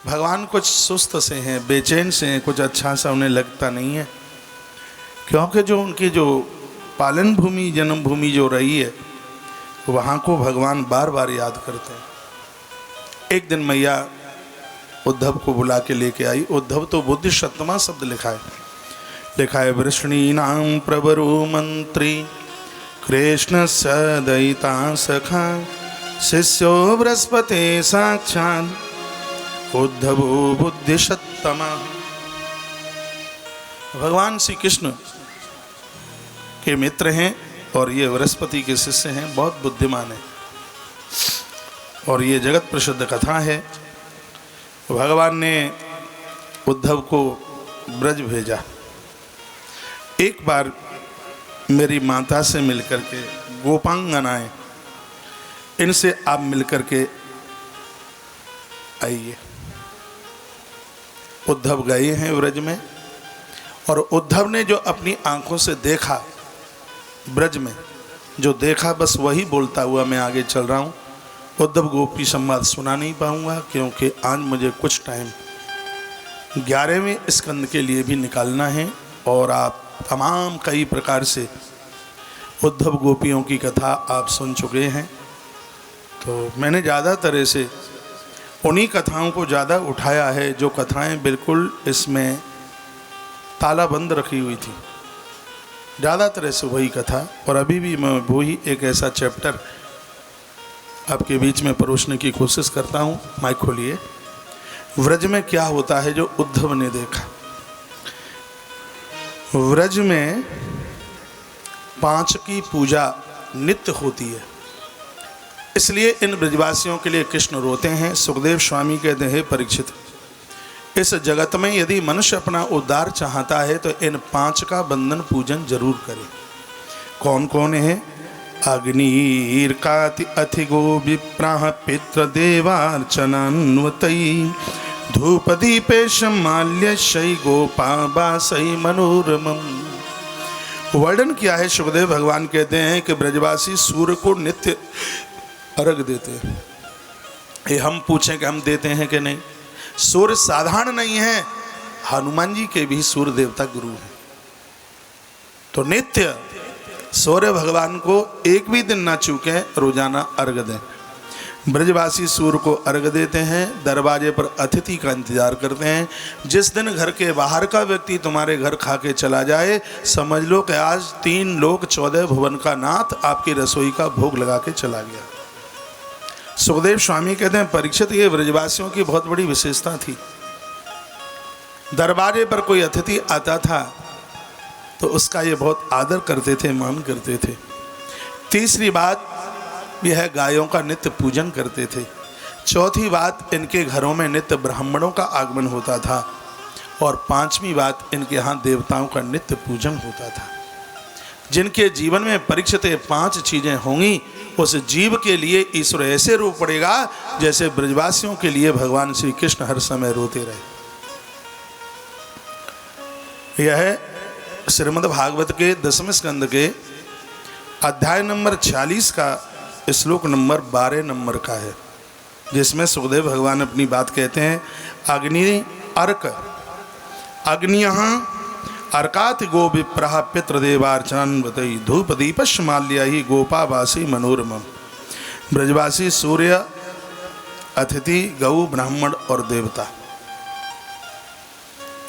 भगवान कुछ सुस्त से हैं, बेचैन से हैं, कुछ अच्छा सा उन्हें लगता नहीं है, क्योंकि जो उनकी जो पालन भूमि जन्मभूमि जो रही है वहाँ को भगवान बार बार याद करते हैं। एक दिन मैया उद्धव को बुला के लेके आई। उद्धव तो बुद्धि शतमा शब्द लिखा है वृष्णीनाम प्रवरो मंत्री कृष्ण सदयिता सखा शिष्यो बृहस्पति साक्षात् उद्धवो बुद्धि शतमा। भगवान श्री कृष्ण के मित्र हैं और ये बृहस्पति के शिष्य हैं, बहुत बुद्धिमान है और ये जगत प्रसिद्ध कथा है। भगवान ने उद्धव को ब्रज भेजा। एक बार मेरी माता से मिलकर के, गोपांगनाएं, इनसे आप मिलकर के आइए। उद्धव गए हैं ब्रज में और उद्धव ने जो अपनी आंखों से देखा ब्रज में, जो देखा बस वही बोलता हुआ मैं आगे चल रहा हूँ। उद्धव गोपी संवाद सुना नहीं पाऊंगा क्योंकि आज मुझे कुछ टाइम 11वें स्कंद के लिए भी निकालना है और आप तमाम कई प्रकार से उद्धव गोपियों की कथा आप सुन चुके हैं, तो मैंने ज़्यादा तरह से उन्हीं कथाओं को ज़्यादा उठाया है जो कथाएं बिल्कुल इसमें तालाबंद रखी हुई थी, ज़्यादा तरह से वही कथा। और अभी भी मैं वही एक ऐसा चैप्टर आपके बीच में परोसने की कोशिश करता हूँ। माइक खोलिए। व्रज में क्या होता है जो उद्धव ने देखा। व्रज में 5 की पूजा नित्य होती है, इसलिए इन ब्रजवासियों के लिए कृष्ण रोते हैं। सुखदेव स्वामी कहते हैं परीक्षित, इस जगत में यदि मनुष्य अपना उद्धार चाहता है तो इन 5 का बंधन पूजन जरूर करे। कौन कौन है? अग्निर्काति अथिगो विप्राह पितृ देवार्चनान्वतई धूप दीपेशमाल्य शै गोपाबासई मनोरमम। वर्णन किया है सुखदेव भगवान कहते हैं कि ब्रजवासी सूर्य को नित्य अर्घ देते हैं। ये हम पूछें कि हम देते हैं कि नहीं? सूर्य साधारण नहीं है, हनुमान जी के भी सूर्य देवता गुरु हैं, तो नित्य सूर्य भगवान को एक भी दिन ना चूके रोजाना अर्घ दें। ब्रजवासी सूर्य को अर्घ देते हैं, दरवाजे पर अतिथि का इंतजार करते हैं। जिस दिन घर के बाहर का व्यक्ति तुम्हारे घर खा के चला जाए, समझ लो कि आज 3 लोक 14 भुवन का नाथ आपकी रसोई का भोग लगा के चला गया। सुखदेव स्वामी कहते हैं परीक्षित, ये ब्रजवासियों की बहुत बड़ी विशेषता थी। दरबारे पर कोई अतिथि आता था तो उसका ये बहुत आदर करते थे, मान करते थे। तीसरी बात यह गायों का नित्य पूजन करते थे। चौथी बात, इनके घरों में नित्य ब्राह्मणों का आगमन होता था। और 5वीं बात, इनके यहाँ देवताओं का नित्य पूजन होता था। जिनके जीवन में परीक्षित 5 चीजें होंगी, उस जीव के लिए ईश्वर ऐसे रो पड़ेगा जैसे ब्रजवासियों के लिए भगवान श्री कृष्ण हर समय रोते रहे। यह श्रीमद् भागवत के 10वें स्कंद के अध्याय नंबर 46 का श्लोक नंबर 12 नंबर का है, जिसमें सुखदेव भगवान अपनी बात कहते हैं। अग्नि अर्क अग्नियः अर्काति गो विप्रः पितृदेवार्चनान्वतई धूप दीपश्माल्यहि गोपावासी मनोरमम। ब्रजवासी सूर्य, अतिथि, गौ, ब्राह्मण और देवता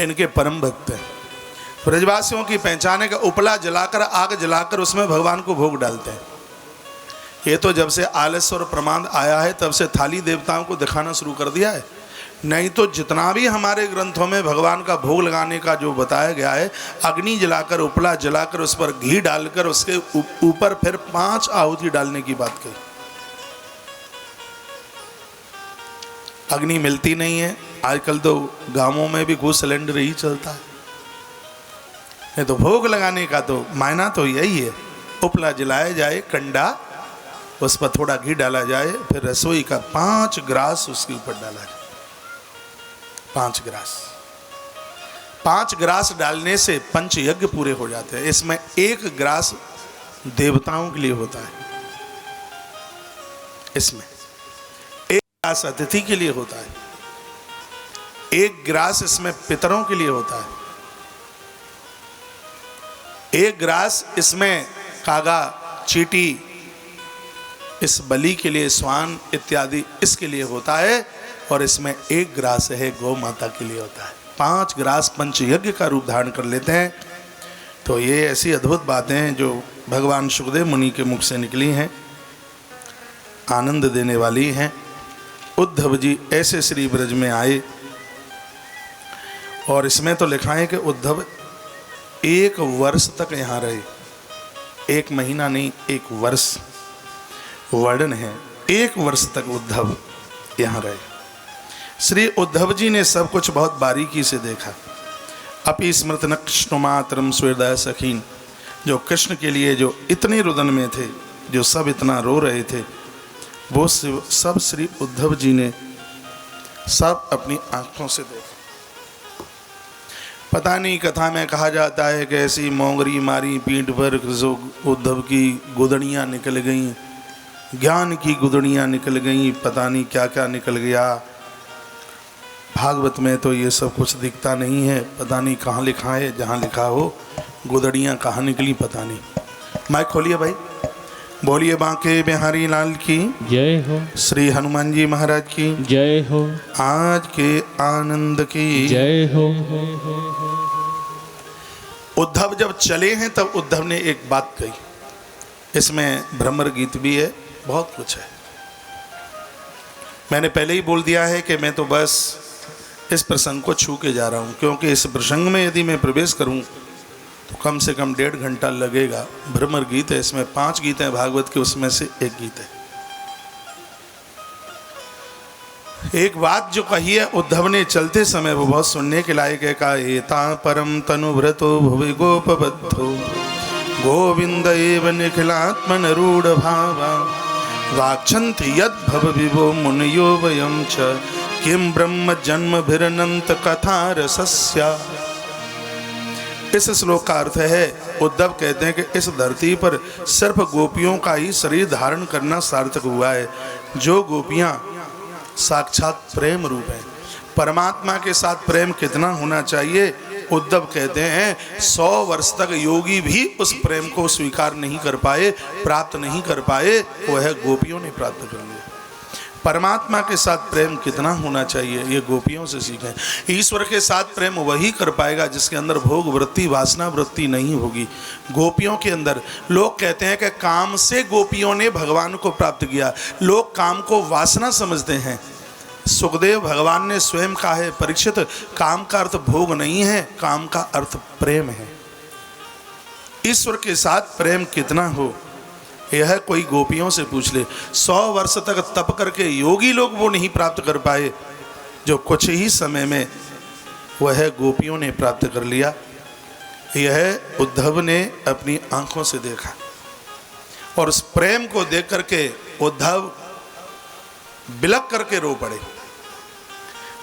इनके परम भक्त हैं। ब्रजवासियों की पहचान है कि उपला जलाकर, आग जलाकर उसमें भगवान को भोग डालते हैं। ये तो जब से आलस्य और प्रमाद आया है तब से थाली देवताओं को दिखाना शुरू कर दिया है, नहीं तो जितना भी हमारे ग्रंथों में भगवान का भोग लगाने का जो बताया गया है, अग्नि जलाकर, उपला जलाकर, उस पर घी डालकर, उसके ऊपर फिर 5 आहुति डालने की बात कही। अग्नि मिलती नहीं है, आजकल तो गांवों में भी खूब सिलेंडर ही चलता है। नहीं तो भोग लगाने का तो मायना तो यही है, उपला जलाया जाए, कंडा, उस पर थोड़ा घी डाला जाए, फिर रसोई का 5 ग्रास उसके ऊपर डाला जाए। 5 ग्रास 5 ग्रास डालने से पंच यज्ञ पूरे हो जाते हैं। इसमें 1 ग्रास देवताओं के लिए होता है, इसमें 1 ग्रास अतिथि के लिए होता है। एक ग्रास इसमें पितरों के लिए होता है, एक ग्रास इसमें कागा, चींटी, इस बलि के लिए, स्वान इत्यादि इसके लिए होता है, और इसमें एक ग्रास है गौ माता के लिए होता है। 5 ग्रास पंचयज्ञ का रूप धारण कर लेते हैं। तो ये ऐसी अद्भुत बातें हैं जो भगवान सुखदेव मुनि के मुख से निकली हैं, आनंद देने वाली हैं। उद्धव जी ऐसे श्री ब्रज में आए, और इसमें तो लिखा है कि उद्धव 1 वर्ष तक यहाँ रहे। 1 महीना नहीं, 1 वर्ष वर्णन है। 1 वर्ष तक उद्धव यहाँ रहे। श्री उद्धव जी ने सब कुछ बहुत बारीकी से देखा। अपि स्मृत न कृष्ण मातरम स्वेदय सखीन, जो कृष्ण के लिए जो इतने रुदन में थे, जो सब इतना रो रहे थे, वो सब श्री उद्धव जी ने सब अपनी आंखों से देखा। पता नहीं, कथा में कहा जाता है कि ऐसी मोंगरी मारी पीठ पर जो उद्धव की गुदड़ियाँ निकल गईं, ज्ञान की गुदड़ियाँ निकल गईं, पता नहीं क्या क्या निकल गया। भागवत में तो ये सब कुछ दिखता नहीं है, पता नहीं कहाँ लिखा है। जहाँ लिखा हो गुदड़ियाँ कहाँ निकली पता नहीं। माइक खोलिए भाई, बोलिए बांके बिहारी लाल की जय हो, श्री हनुमान जी महाराज की जय हो, आज के आनंद की जय हो। उद्धव जब चले हैं तब उद्धव ने एक बात कही, इसमें भ्रमर गीत भी है, बहुत कुछ है। मैंने पहले ही बोल दिया है कि मैं तो बस इस प्रसंग को छू के जा रहा हूँ, क्योंकि इस प्रसंग में यदि मैं प्रवेश करूँ तो कम से कम 1.5 घंटा लगेगा। भ्रमर गीत है, इसमें 5 गीत हैं भागवत के, उसमें से एक गीत है। एक बात जो कही है उद्धव ने चलते समय, वो बहुत सुनने के लायक है। का एता परम तनुभृतो भुवि गोपबद्धो गोविंद एव निखिलात्मन रूढ़ भावा वाक्षन्ति यद भव विभो मुनयो वयं च किम ब्रह्म जन्म भिरनंत कथा रसस्या। इस श्लोक का अर्थ है, उद्धव कहते हैं कि इस धरती पर सिर्फ गोपियों का ही शरीर धारण करना सार्थक हुआ है। जो गोपियां साक्षात प्रेम रूप है, परमात्मा के साथ प्रेम कितना होना चाहिए, उद्धव कहते हैं 100 वर्ष तक योगी भी उस प्रेम को स्वीकार नहीं कर पाए, प्राप्त नहीं कर पाए, वह गोपियों ने प्राप्त कर लिया। परमात्मा के साथ प्रेम कितना होना चाहिए, ये गोपियों से सीखें। ईश्वर के साथ प्रेम वही कर पाएगा जिसके अंदर भोग वृत्ति, वासना वृत्ति नहीं होगी। गोपियों के अंदर, लोग कहते हैं कि काम से गोपियों ने भगवान को प्राप्त किया। लोग काम को वासना समझते हैं। सुखदेव भगवान ने स्वयं कहा है, परीक्षित, काम का अर्थ भोग नहीं है, काम का अर्थ प्रेम है। ईश्वर के साथ प्रेम कितना हो, यह कोई गोपियों से पूछ ले। 100 वर्ष तक तप करके योगी लोग वो नहीं प्राप्त कर पाए, जो कुछ ही समय में वह गोपियों ने प्राप्त कर लिया। यह उद्धव ने अपनी आंखों से देखा, और उस प्रेम को देख करके उद्धव बिलक करके रो पड़े।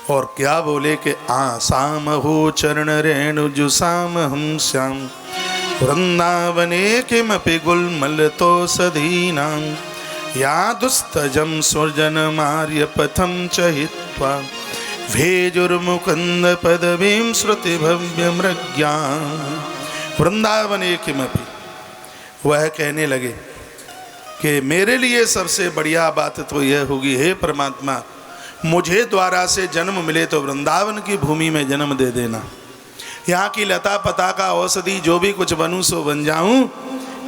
और क्या बोले कि आसाम हो चरण रेणु जुसाम हम श्याम वृंदावने किमपि गुल्मल तो सधीनां या दुस्तजम सुर्जन मार्य पथम चहित्वा भेजुर्मुकुंद पदवीं श्रुति भव्य मृग्या। वृंदावने किमपि, वह कहने लगे कि मेरे लिए सबसे बढ़िया बात तो यह होगी, हे परमात्मा, मुझे द्वारा से जन्म मिले तो वृंदावन की भूमि में जन्म दे देना। यहाँ की लता पताका औषधि जो भी कुछ बनूं सो बन जाऊं,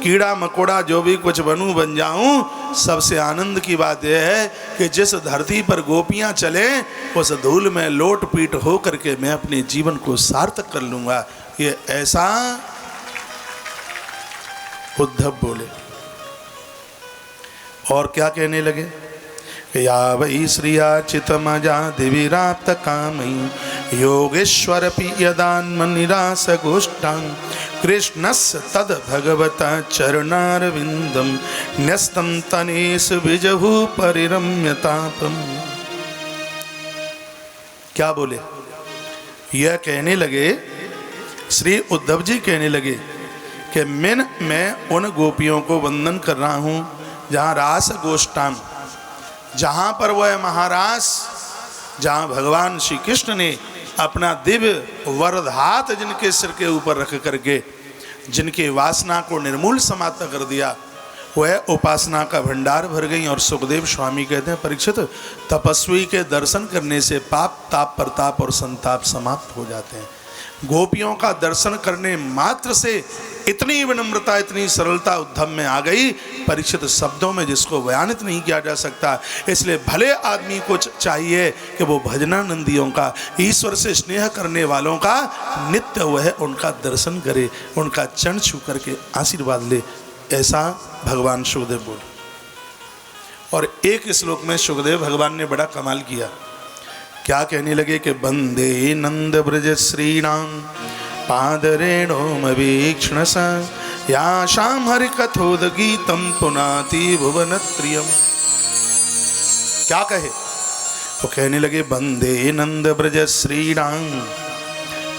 कीड़ा मकोड़ा जो भी कुछ बनूं बन जाऊं। सबसे आनंद की बात यह है कि जिस धरती पर गोपियां चले, उस धूल में लोट पीट हो करके मैं अपने जीवन को सार्थक कर लूँगा। ये ऐसा उद्धव बोले। और क्या कहने लगे, या वै श्रियाचितमजा दिविराप्त कामयी योगेश्वर यदान्मनिरास गोष्ठां कृष्णस्य तद भगवता चरणारविंदम न्यस्तं तनेश विजहु परिरम्यतापम। क्या बोले, यह कहने लगे, श्री उद्धव जी कहने लगे कि मैं उन गोपियों को वंदन कर रहा हूँ जहाँ रास गोष्ठाम, जहाँ पर वह महारास, जहाँ भगवान श्री कृष्ण ने अपना दिव्य वरद हाथ जिनके सिर के ऊपर रख करके जिनकी वासना को निर्मूल समाप्त कर दिया, वह उपासना का भंडार भर गई। और सुखदेव स्वामी कहते हैं, परीक्षित, तपस्वी के दर्शन करने से पाप, ताप, प्रताप और संताप समाप्त हो जाते हैं। गोपियों का दर्शन करने मात्र से इतनी विनम्रता, इतनी सरलता उद्धव में आ गई, परीक्षित, शब्दों में जिसको बयानित नहीं किया जा सकता। इसलिए भले आदमी को चाहिए कि वो भजनानंदियों का, ईश्वर से स्नेह करने वालों का नित्य वह उनका दर्शन करे, उनका चरण छू करके आशीर्वाद ले। ऐसा भगवान सुखदेव बोले। और एक श्लोक में सुखदेव भगवान ने बड़ा कमाल किया। क्या कहने लगे कि वंदे नंद ब्रज श्रीणाम पादरेणोम वीक्षण स याशाम हरि कथोद गीतम पुनाति भुवनत्रियम। क्या कहे? वो कहने लगे, वंदे नंद ब्रज श्रीणाम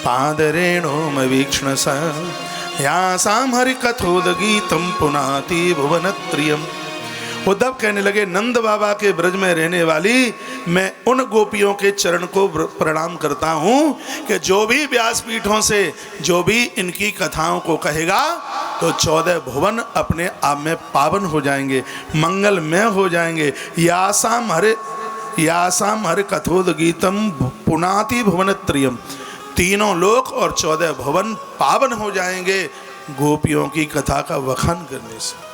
पादरेणोम वीक्षण स यासाम हरि कथोद गीतम पुनाति भुवनत्रियम। उद्धव कहने लगे, नंद बाबा के ब्रज में रहने वाली मैं उन गोपियों के चरण को प्रणाम करता हूँ कि जो भी व्यासपीठों से जो भी इनकी कथाओं को कहेगा तो 14 भुवन अपने आप में पावन हो जाएंगे, मंगलमय हो जाएंगे। यासाम हरे कथोद गीतम पुनाति भुवनत्रियम। तीनों लोक और 14 भुवन पावन हो जाएंगे गोपियों की कथा का वखान करने से।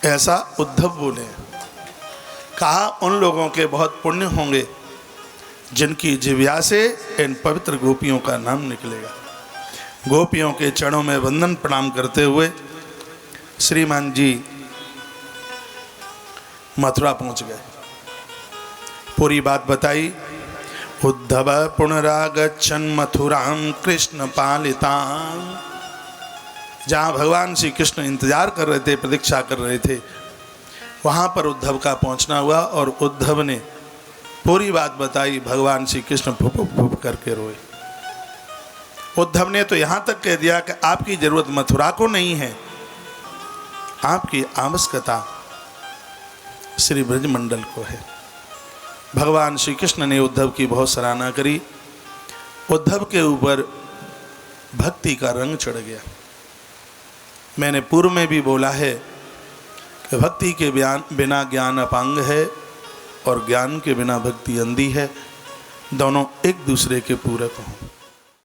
ऐसा उद्धव बोले। कहा, उन लोगों के बहुत पुण्य होंगे जिनकी जिह्वा से इन पवित्र गोपियों का नाम निकलेगा। गोपियों के चरणों में वंदन प्रणाम करते हुए श्रीमान जी मथुरा पहुंच गए। पूरी बात बताई। उद्धव पुनरागच्छन् मथुरां कृष्ण पालितां। जहाँ भगवान श्री कृष्ण इंतजार कर रहे थे, प्रतीक्षा कर रहे थे, वहाँ पर उद्धव का पहुँचना हुआ और उद्धव ने पूरी बात बताई। भगवान श्री कृष्ण फुप फुप करके रोए। उद्धव ने तो यहाँ तक कह दिया कि आपकी जरूरत मथुरा को नहीं है, आपकी आवश्यकता श्री ब्रजमंडल को है। भगवान श्री कृष्ण ने उद्धव की बहुत सराहना करी। उद्धव के ऊपर भक्ति का रंग चढ़ गया। मैंने पूर्व में भी बोला है कि भक्ति के बिना ज्ञान अपांग है और ज्ञान के बिना भक्ति अंधी है। दोनों एक दूसरे के पूरक हों।